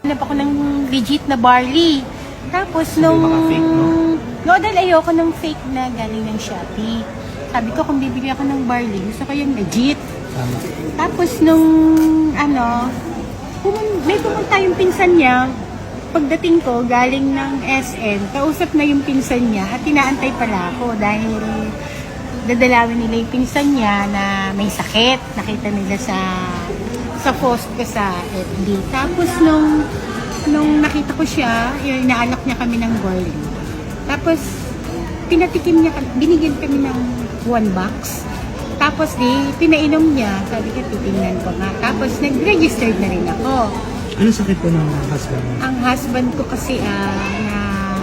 Hanap ako ng legit na barley. Tapos nung... baka fake, no? No, dahil ayoko ng fake na galing ng Shopee. Sabi ko, kung bibili ako ng barley, gusto ko yung legit. Tama. Tapos nung, may pumunta yung pinsan niya. Pagdating ko, galing ng SN, kausap na yung pinsan niya at inaantay pala ako dahil dadalawin nila yung pinsan niya na may sakit. Nakita nila sa post ko sa FB. Tapos nung nakita ko siya, inaalok niya kami ng barley. Tapos pinatikim niya, binigyan kami ng 1 box. Tapos pinainom niya, sabi ko titingnan ko nga. Tapos nag-registered na rin ako. Ano sakit po ng husband mo? Ang husband ko kasi na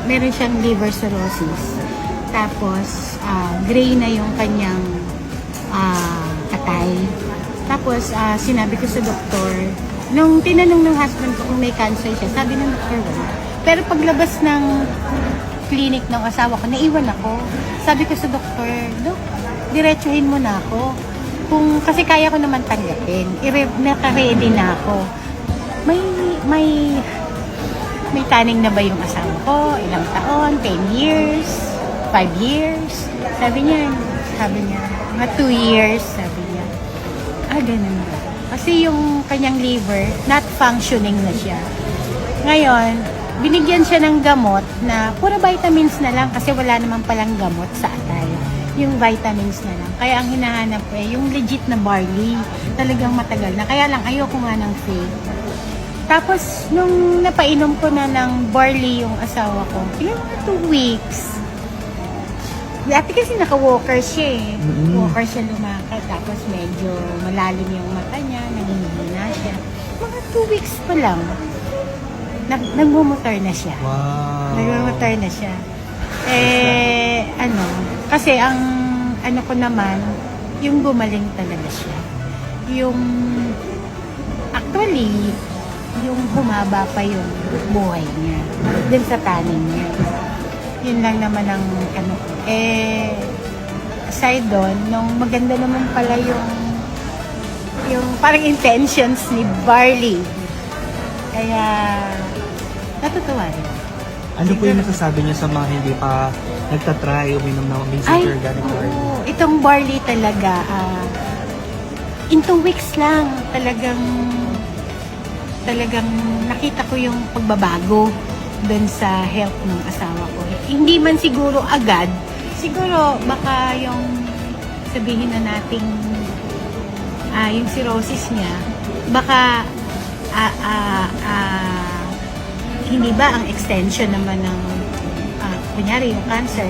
meron siyang liver cirrhosis. Tapos gray na yung kanyang atay. Tapos sinabi ko sa doktor, nung tinanong ng husband ko kung may cancer siya, sabi ng doktor wala. Pero paglabas ng clinic ng asawa ko, naiwan ako. Sabi ko sa doktor, Dok, diretsuhin mo na ako. Kasi kaya ko naman tanggapin. Naka-ready na ako. May taning na ba yung asawa ko? Ilang taon? 10 years? 5 years? Sabi niya, mga 2 years, sabi niya. Ganun ba? Kasi yung kanyang liver, not functioning na siya. Ngayon, binigyan siya ng gamot na puro vitamins na lang kasi wala naman palang gamot sa atay. Yung vitamins na lang. Kaya ang hinahanap ko yung legit na barley. Talagang matagal na. Kaya lang ayoko nga ng fake. Tapos, nung napainom ko na ng barley yung asawa ko, yung 2 weeks. Dati kasi naka-walker siya eh. Walker siya lumakad. Tapos medyo malalim yung mata niya, nanginghina siya. Mga 2 weeks pa lang, nagmumotor na siya. Wow. Nagmumotor na siya. Kasi ang ko naman, yung gumaling talaga siya. Yung, actually, yung humaba pa yung buhay niya. Din sa tanin niya. Yun lang naman ang aside doon, nung maganda naman pala yung parang intentions ni Barley. Kaya, natutuwa rin. Ano po yung nasasabi niya sa mga hindi pa nagtatry uminom ng Amazing Organic Barley? Itong barley talaga, in 2 weeks lang, talagang nakita ko yung pagbabago dun sa health ng asawa ko. Hindi man siguro agad, siguro baka yung sabihin na nating yung cirrhosis niya, baka hindi ba ang extension naman ng kunyari yung cancer,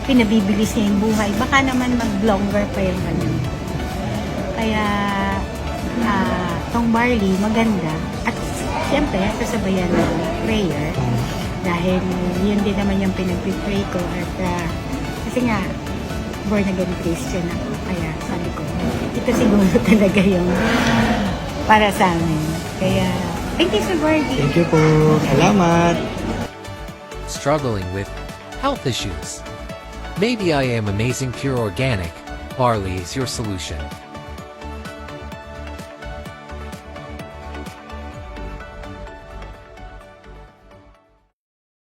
pinabibilis niya yung buhay, baka naman mag-longer pa yung kanya. Kaya tong barley, maganda. At siyempre, kasabayan ng prayer. Dahil yun din naman yung pinag-pray ko. At kasi nga, born again Christian ako. Kaya sabi ko, ito siguro talaga yung para sa amin. Kaya, thank you, Sir Barley. Thank you po. Salamat. Struggling with health issues. Maybe I am Amazing Pure Organic. Barley is your solution.